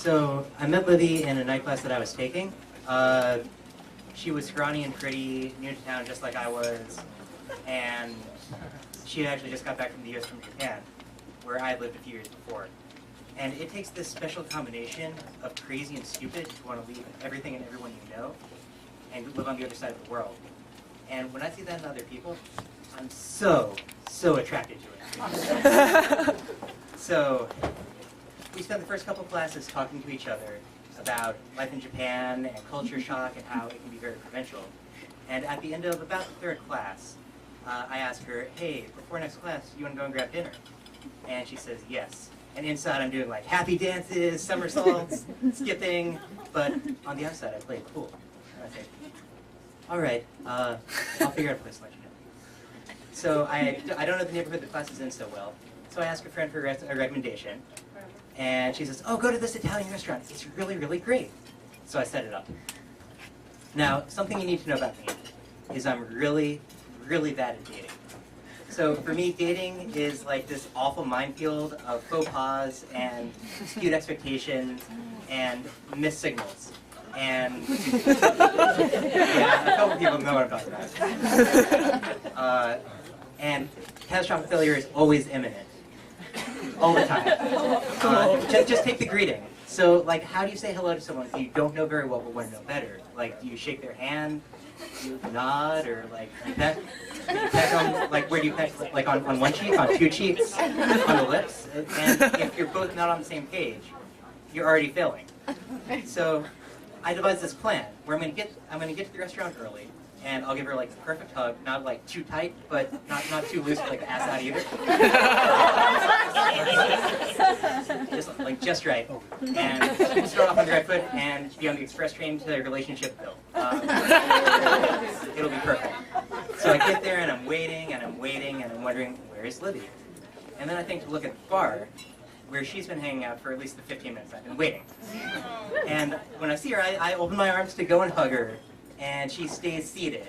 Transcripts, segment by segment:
So I met Livy in a night class that I was taking. She was scrawny and pretty, new to town just like I was, and she had actually just got back from the US from Japan, where I had lived a few years before. And it takes this special combination of crazy and stupid to want to leave everything and everyone you know and live on the other side of the world. And when I see that in other people, I'm so attracted to it. So we spent the first couple classes talking to each other about life in Japan and culture shock and how it can be very provincial. And at the end of about the third class, I asked her, hey, before next class, you want to go and grab dinner? And she says, yes. And inside I'm doing like happy dances, somersaults, skipping, but on the outside I play it cool. And I say, all right, I'll figure out a place to let you know. So I don't know the neighborhood the class is in so well, so I asked a friend for a recommendation. And she says, oh, go to this Italian restaurant. It's really, really great. So I set it up. Now, something you need to know about me is I'm really, really bad at dating. So for me, dating is like this awful minefield of faux pas and skewed expectations and missed signals. And yeah, a couple people know what I'm talking about. And catastrophic failure is always imminent. All the time. Just take the greeting. So, like, how do you say hello to someone if you don't know very well but want to know better? Like, do you shake their hand? Do you nod? Or, like, you peck? Do you peck on, like, where do you peck? Like, on one cheek? On two cheeks? On the lips? And if you're both not on the same page, you're already failing. So, I devised this plan where I'm going to get to the restaurant early. And I'll give her like the perfect hug, not like too tight, but not too loose, like the ass out either. just right. And we'll start off on the right foot and be on the express train to the relationship bill. It'll be perfect. So I get there and I'm waiting and I'm waiting and I'm wondering, where is Livy? And then I think to look at the bar, where she's been hanging out for at least the 15 minutes I've been waiting. And when I see her, I open my arms to go and hug her. And she stays seated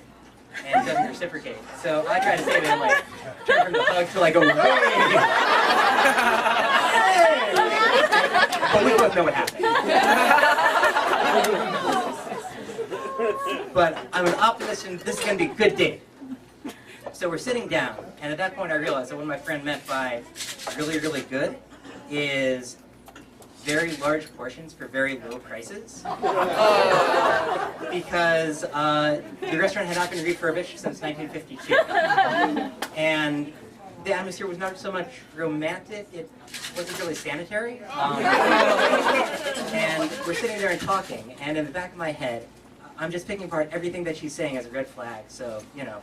and doesn't reciprocate. So I try to save it and like turn from the hug to like go, hey! But we both know what happened. But I'm an optimist and this is going to be a good date. So we're sitting down, and at that point I realized that what my friend meant by really, really good is very large portions for very low prices. Because the restaurant had not been refurbished since 1952. And the atmosphere was not so much romantic, it wasn't really sanitary. And we're sitting there and talking, and in the back of my head, I'm just picking apart everything that she's saying as a red flag, so, you know.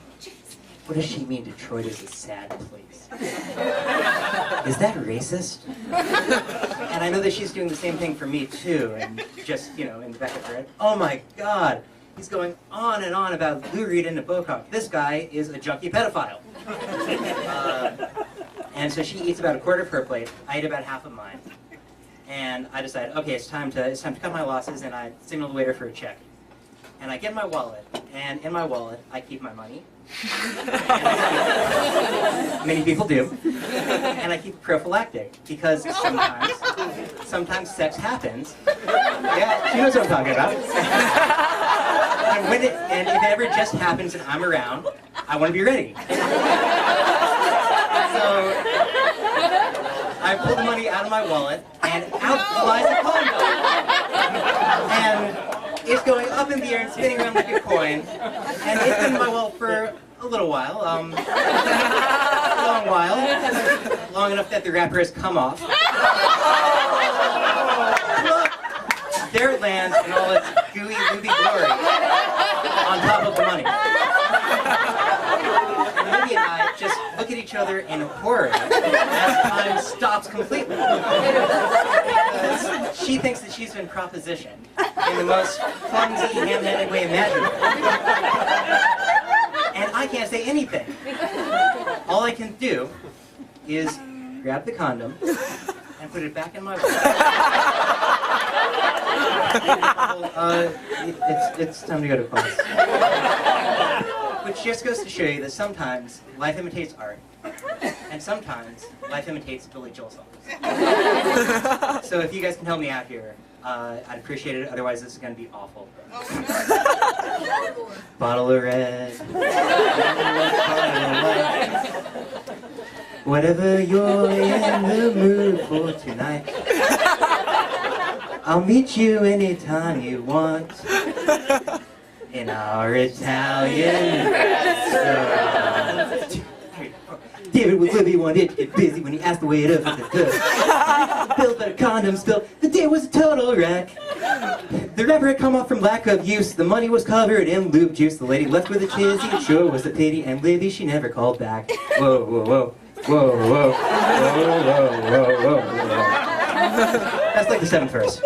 What does she mean Detroit is a sad place? Is that racist? And I know that she's doing the same thing for me too, and just, you know, in the back of her head, oh my God, he's going on and on about Lou Reed and Nabokov. This guy is a junkie pedophile. And so she eats about a quarter of her plate, I eat about half of mine. And I decide, okay, it's time to cut my losses, and I signal the waiter for a check. And I get my wallet, and in my wallet, I keep my money. Many people do. And I keep it prophylactic, because sometimes sex happens. Yeah, she knows what I'm talking about. And if it ever just happens and I'm around, I want to be ready. So I pull the money out of my wallet, and out flies a condom. And it's going up in the air and spinning around like a coin, and it's been in my wallet for a little while, a long while, long enough that the wrapper has come off. There it lands in all its gooey, looby glory on top of the money. And Libby and I just look at each other in horror as time stops completely. Because she thinks that she's been propositioned in the most clumsy, ham-headed way imaginable. And I can't say anything. All I can do is grab the condom and put it back in my wallet. It's time to go to class. Which just goes to show you that sometimes life imitates art, and sometimes life imitates Billy Joel songs. So if you guys can help me out here, I'd appreciate it, otherwise this is going to be awful. Bottle of red. Whatever you're in the mood for tonight, I'll meet you anytime you want in our Italian restaurant. David with Libby wanted to get busy when he asked the waiter for the good. Bill but a condom spill. The day was a total wreck. The wrapper had come off from lack of use. The money was covered in lube juice. The lady left with a chizzy. It sure was a pity. And Libby, she never called back. Whoa, whoa, whoa. Whoa, whoa. Whoa, whoa, whoa, whoa, whoa. That's like the 7th verse.